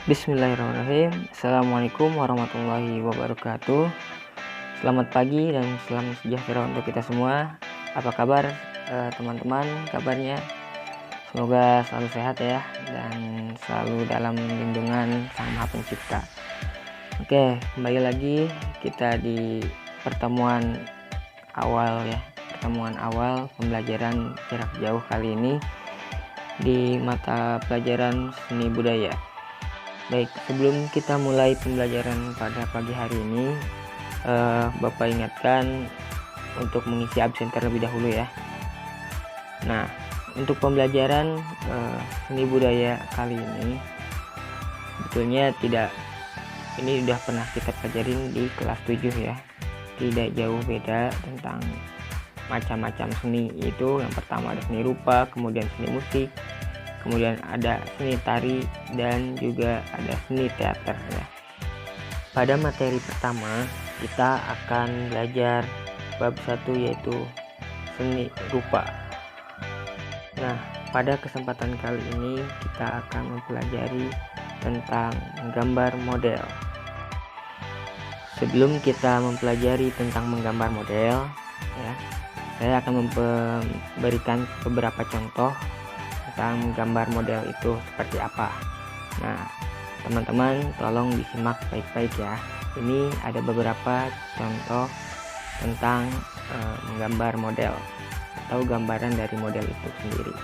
Bismillahirrahmanirrahim. Assalamualaikum warahmatullahi wabarakatuh. Selamat pagi dan salam sejahtera untuk kita semua. Apa kabar teman-teman? Kabarnya semoga selalu sehat ya, dan selalu dalam lindungan Sang Maha Pencipta. Oke, kembali lagi kita di pertemuan awal pembelajaran jarak jauh kali ini di mata pelajaran seni budaya. Baik, sebelum kita mulai pembelajaran pada pagi hari ini, Bapak ingatkan untuk mengisi absen terlebih dahulu ya. Nah, untuk pembelajaran seni budaya kali ini, sebetulnya ini sudah pernah kita pelajarin di kelas 7 ya. Tidak jauh beda tentang macam-macam seni, itu yang pertama ada seni rupa, kemudian seni musik, kemudian ada seni tari, dan juga ada seni teater ya. Pada materi pertama kita akan belajar bab 1 yaitu seni rupa. Nah, pada kesempatan kali ini kita akan mempelajari tentang menggambar model. Sebelum kita mempelajari tentang menggambar model ya, saya akan memberikan beberapa contoh tentang menggambar model itu seperti apa. Nah, teman-teman tolong disimak baik-baik ya. Ini ada beberapa contoh tentang menggambar model atau gambaran dari model itu sendiri.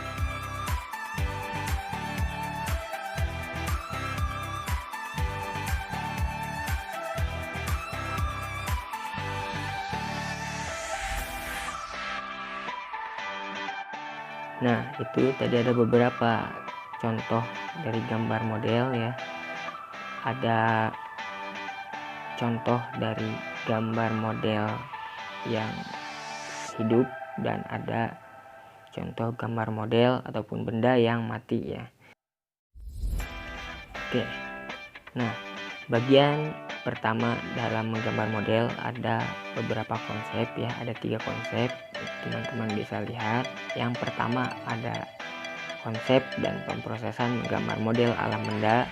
Nah, itu tadi ada beberapa contoh dari gambar model ya. Ada contoh dari gambar model yang hidup dan ada contoh gambar model ataupun benda yang mati ya. Oke. Nah, bagian pertama dalam menggambar model ada beberapa konsep ya, ada 3 konsep, teman-teman bisa lihat. Yang pertama ada konsep dan pemrosesan menggambar model alam benda.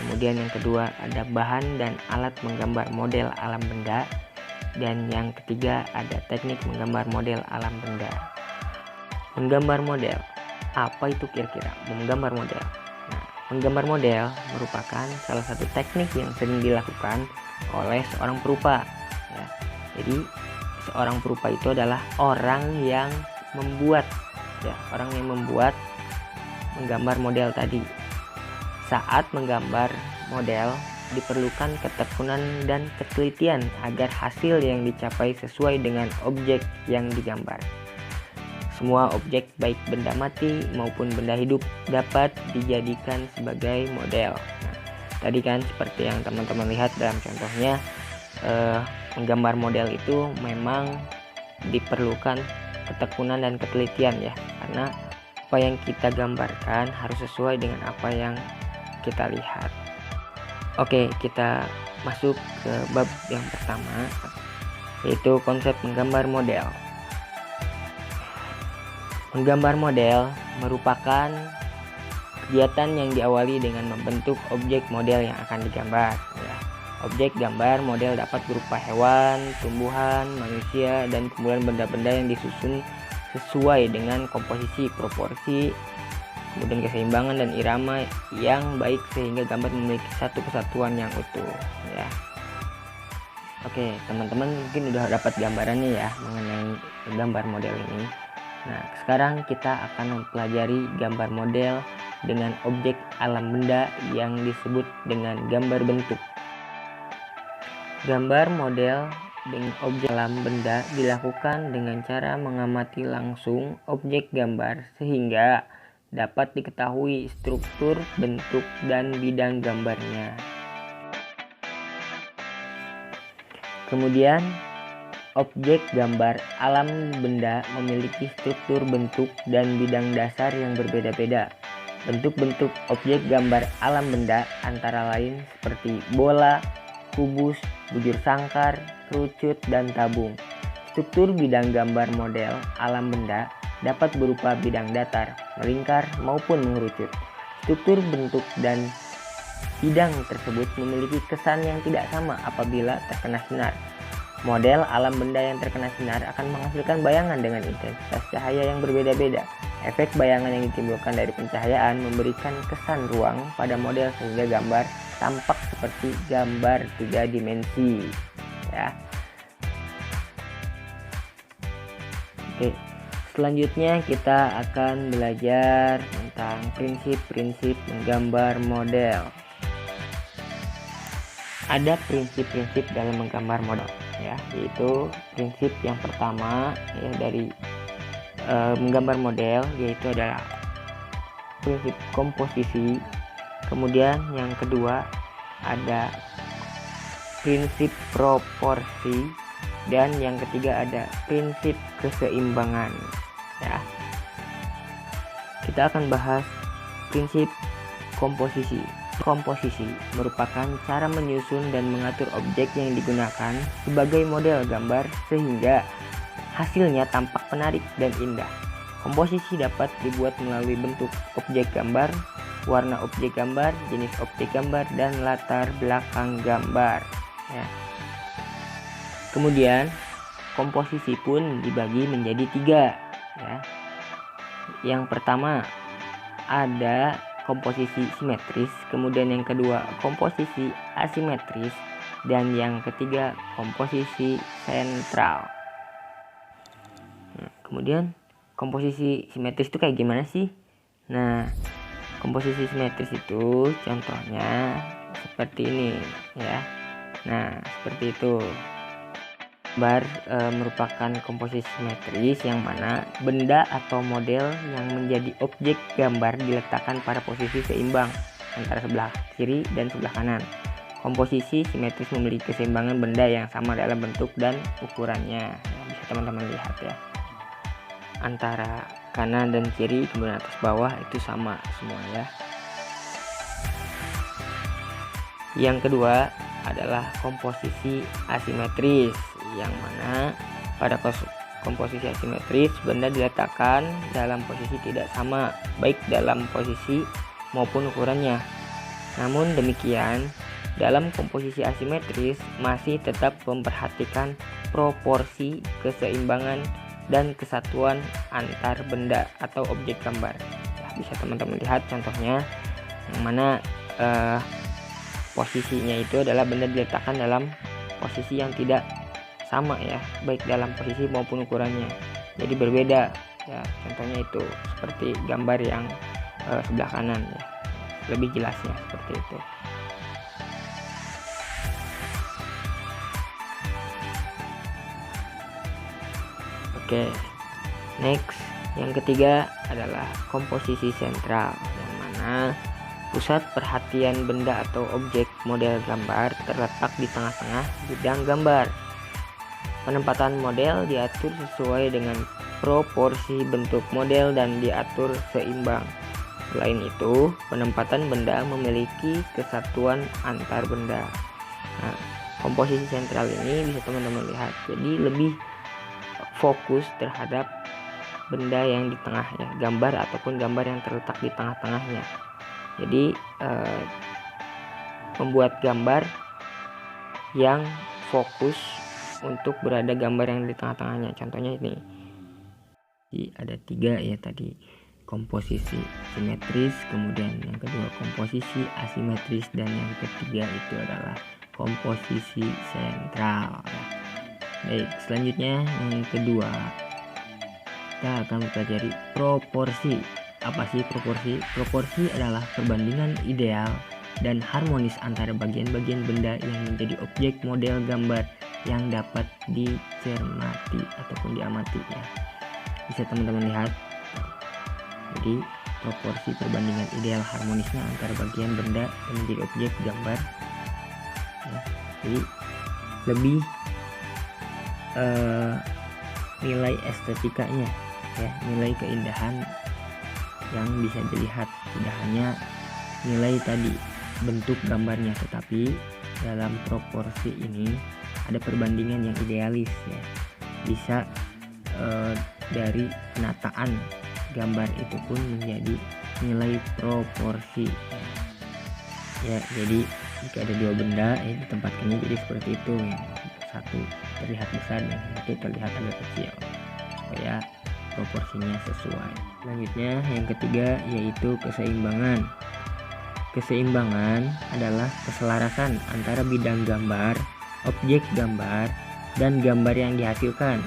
Kemudian yang kedua ada bahan dan alat menggambar model alam benda. Dan yang ketiga ada teknik menggambar model alam benda. Menggambar model, apa itu kira-kira menggambar model? Menggambar model merupakan salah satu teknik yang sering dilakukan oleh seorang perupa ya. Jadi seorang perupa itu adalah orang yang membuat menggambar model tadi. Saat menggambar model diperlukan ketekunan dan ketelitian agar hasil yang dicapai sesuai dengan objek yang digambar. Semua objek baik benda mati maupun benda hidup dapat dijadikan sebagai model. Nah, tadi kan seperti yang teman-teman lihat dalam contohnya, menggambar model itu memang diperlukan ketekunan dan ketelitian ya, karena apa yang kita gambarkan harus sesuai dengan apa yang kita lihat. Oke, kita masuk ke bab yang pertama, yaitu konsep menggambar model. Menggambar model merupakan kegiatan yang diawali dengan membentuk objek model yang akan digambar ya. Objek gambar model dapat berupa hewan, tumbuhan, manusia, dan kemudian benda-benda yang disusun sesuai dengan komposisi, proporsi, kemudian keseimbangan dan irama yang baik sehingga gambar memiliki satu kesatuan yang utuh ya. Oke, teman-teman mungkin udah dapat gambarannya ya mengenai gambar model ini. Nah, sekarang kita akan mempelajari gambar model dengan objek alam benda yang disebut dengan gambar bentuk. Gambar model dengan objek alam benda dilakukan dengan cara mengamati langsung objek gambar sehingga dapat diketahui struktur, bentuk, dan bidang gambarnya. Kemudian, objek gambar alam benda memiliki struktur, bentuk, dan bidang dasar yang berbeda-beda. Bentuk-bentuk objek gambar alam benda antara lain seperti bola, kubus, bujur sangkar, kerucut, dan tabung. Struktur bidang gambar model alam benda dapat berupa bidang datar, melingkar, maupun mengerucut. Struktur bentuk dan bidang tersebut memiliki kesan yang tidak sama apabila terkena sinar. Model alam benda yang terkena sinar akan menghasilkan bayangan dengan intensitas cahaya yang berbeda-beda. Efek bayangan yang ditimbulkan dari pencahayaan memberikan kesan ruang pada model sehingga gambar tampak seperti gambar 3 dimensi. Ya. Oke, selanjutnya kita akan belajar tentang prinsip-prinsip menggambar model. Ada prinsip-prinsip dalam menggambar model, ya, yaitu prinsip yang pertama ya dari menggambar model, yaitu adalah prinsip komposisi. Kemudian yang kedua ada prinsip proporsi, dan yang ketiga ada prinsip keseimbangan. Ya, kita akan bahas prinsip komposisi. Komposisi merupakan cara menyusun dan mengatur objek yang digunakan sebagai model gambar sehingga hasilnya tampak menarik dan indah. Komposisi dapat dibuat melalui bentuk objek gambar, warna objek gambar, jenis objek gambar, dan latar belakang gambar. Ya. Kemudian komposisi pun dibagi menjadi 3. Ya. Yang pertama ada komposisi simetris, kemudian yang kedua komposisi asimetris, dan yang ketiga komposisi sentral. Kemudian komposisi simetris itu kayak gimana sih? Nah, komposisi simetris itu contohnya seperti ini ya. Nah, seperti itu. Gambar merupakan komposisi simetris yang mana benda atau model yang menjadi objek gambar diletakkan pada posisi seimbang antara sebelah kiri dan sebelah kanan. Komposisi simetris memiliki keseimbangan benda yang sama dalam bentuk dan ukurannya. Nah, bisa teman-teman lihat ya. Antara kanan dan kiri, kemudian atas bawah itu sama semua ya. Yang kedua adalah komposisi asimetris, yang mana pada komposisi asimetris benda diletakkan dalam posisi tidak sama baik dalam posisi maupun ukurannya. Namun demikian, dalam komposisi asimetris masih tetap memperhatikan proporsi, keseimbangan, dan kesatuan antar benda atau objek gambar. Nah, bisa teman-teman lihat contohnya yang mana posisinya itu adalah benda diletakkan dalam posisi yang tidak sama ya, baik dalam posisi maupun ukurannya. Jadi berbeda ya, contohnya itu seperti gambar yang sebelah kanan ya, lebih jelasnya seperti itu. Oke, next yang ketiga adalah komposisi sentral, yang mana pusat perhatian benda atau objek model gambar terletak di tengah-tengah bidang gambar. Penempatan model diatur sesuai dengan proporsi bentuk model dan diatur seimbang. Selain itu, penempatan benda memiliki kesatuan antar benda. Nah, komposisi sentral ini bisa teman-teman lihat. Jadi lebih fokus terhadap benda yang di tengah ya, gambar ataupun gambar yang terletak di tengah-tengahnya. Jadi membuat gambar yang fokus untuk berada gambar yang di tengah-tengahnya. Contohnya ini. Jadi ada 3 ya tadi, komposisi simetris, kemudian yang kedua komposisi asimetris, dan yang ketiga itu adalah komposisi sentral. Baik, selanjutnya yang kedua kita akan mempelajari proporsi. Apa sih proporsi? Proporsi adalah perbandingan ideal dan harmonis antara bagian-bagian benda yang menjadi objek model gambar yang dapat dicermati ataupun diamati ya. Bisa teman-teman lihat. Jadi proporsi perbandingan ideal harmonisnya antara bagian benda yang menjadi objek gambar ya. Jadi lebih nilai estetikanya ya, nilai keindahan yang bisa dilihat, tidak hanya nilai tadi bentuk gambarnya, tetapi dalam proporsi ini ada perbandingan yang idealis ya. Bisa dari penataan gambar itu pun menjadi nilai proporsi ya. ya. Jadi jika ada dua benda di tempat ini, jadi seperti itu, yang satu terlihat besar dan itu terlihat agak kecil supaya proporsinya sesuai. Selanjutnya yang ketiga yaitu keseimbangan. Keseimbangan adalah keselarasan antara bidang gambar, objek gambar, dan gambar yang dihasilkan.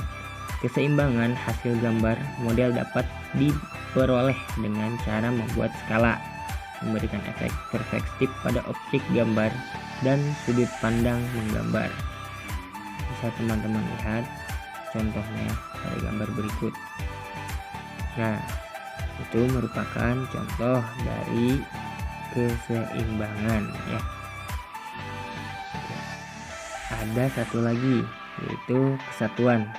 Keseimbangan hasil gambar model dapat diperoleh dengan cara membuat skala, memberikan efek perspektif pada objek gambar dan sudut pandang menggambar. Bisa teman-teman lihat contohnya pada gambar berikut. Nah, itu merupakan contoh dari keseimbangan ya. Ada satu lagi yaitu kesatuan.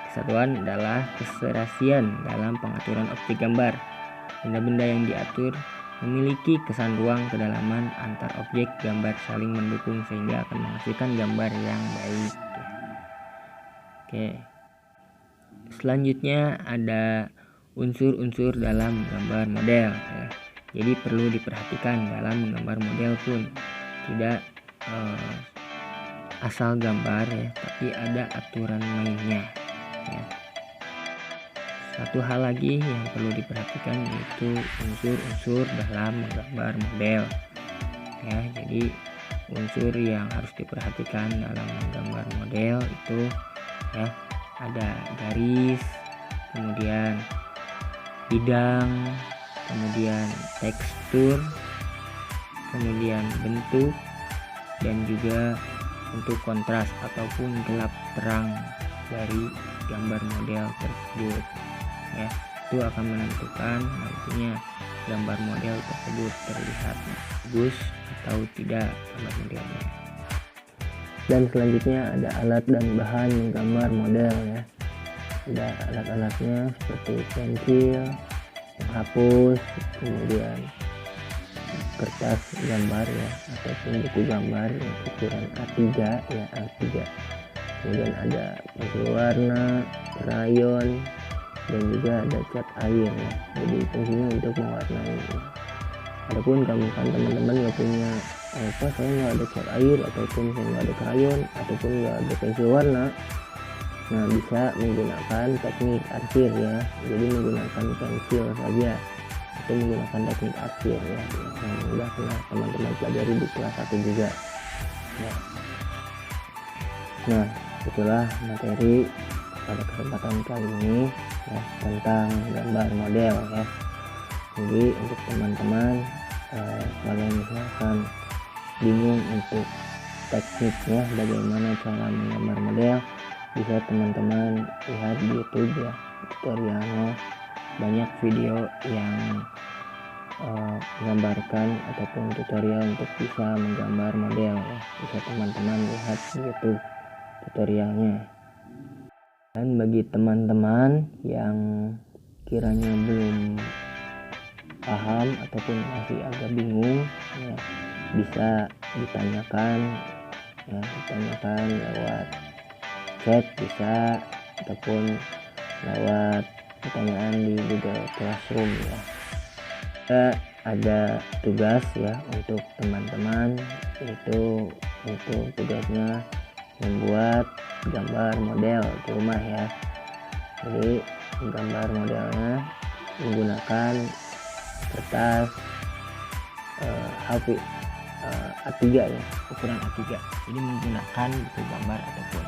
Kesatuan adalah keserasian dalam pengaturan objek gambar. Benda-benda yang diatur memiliki kesan ruang kedalaman antar objek gambar saling mendukung sehingga akan menghasilkan gambar yang baik. Oke. Selanjutnya ada unsur-unsur dalam gambar model ya. Jadi perlu diperhatikan dalam menggambar model pun tidak asal gambar ya, tapi ada aturan mainnya ya. Satu hal lagi yang perlu diperhatikan yaitu unsur-unsur dalam menggambar model ya. Jadi unsur yang harus diperhatikan dalam menggambar model itu ya, ada garis, kemudian bidang, kemudian tekstur, kemudian bentuk, dan juga untuk kontras ataupun gelap terang dari gambar model tersebut ya. Itu akan menentukan nantinya gambar model tersebut terlihat bagus atau tidak gambar modelnya. Dan selanjutnya ada alat dan bahan menggambar model ya. Ada alat-alatnya seperti pensil, penghapus, kemudian kertas gambar ya, ataupun buku gambar yang ukuran A3 ya, A3. Kemudian ada pensil warna, krayon, dan juga ada cat air ya. Jadi fungsinya untuk mewarnai ya. Adapun kamu kan teman-teman nggak punya saya nggak ada cat air, ataupun saya nggak ada krayon, ataupun nggak ada pensil warna, nah bisa menggunakan teknik arsir ya. Jadi menggunakan pensil saja atau menggunakan teknik arsir ya, yang sudah pernah teman-teman pelajari di kelas 1 juga ya. Nah, itulah materi pada kesempatan kali ini ya, tentang gambar model ya. Jadi untuk teman-teman kalau misalkan bingung untuk tekniknya bagaimana cara menggambar model, bisa teman-teman lihat di YouTube ya, tutorialnya banyak video yang menggambarkan ataupun tutorial untuk bisa menggambar model ya. Bisa teman-teman lihat di YouTube tutorialnya. Dan bagi teman-teman yang kiranya belum paham ataupun masih agak bingung ya, bisa ditanyakan ya, ditanyakan lewat chat bisa, ataupun lewat pertanyaan di Google Classroom ya. Ada tugas ya untuk teman-teman, itu untuk tugasnya membuat gambar model di rumah ya. Jadi gambar modelnya menggunakan kertas A3 ya, ukuran A3. Jadi menggunakan buku gambar ataupun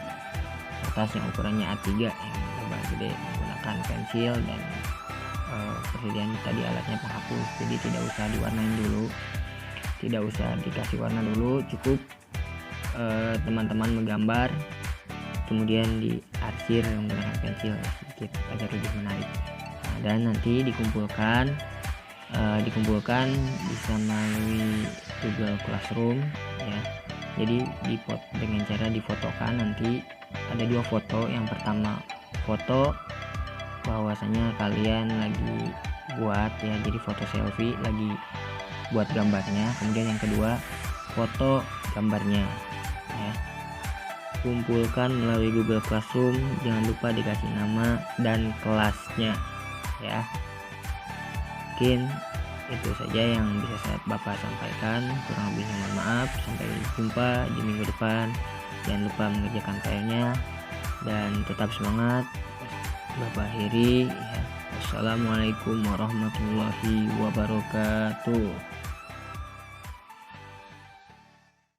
kertas yang ukurannya A3 yang gambar gede, menggunakan pensil dan persediaan tadi alatnya penghapus. Jadi tidak usah diwarnain dulu, tidak usah dikasih warna dulu, cukup teman-teman menggambar kemudian diarsir menggunakan pensil sedikit agar lebih menarik. Nah, dan nanti dikumpulkan bisa melalui Google Classroom ya. Jadi dengan cara difotokan, nanti ada 2 foto. Yang pertama foto bahwasanya kalian lagi buat ya, jadi foto selfie lagi buat gambarnya. Kemudian yang kedua foto gambarnya ya. Kumpulkan melalui Google Classroom, jangan lupa dikasih nama dan kelasnya ya. Mungkin Itu saja yang bisa Bapak sampaikan. Kurang lebihnya mohon maaf. Sampai jumpa di minggu depan. Jangan lupa mengerjakan PR-nya dan tetap semangat. Bapak akhiri ya. Assalamualaikum warahmatullahi wabarakatuh.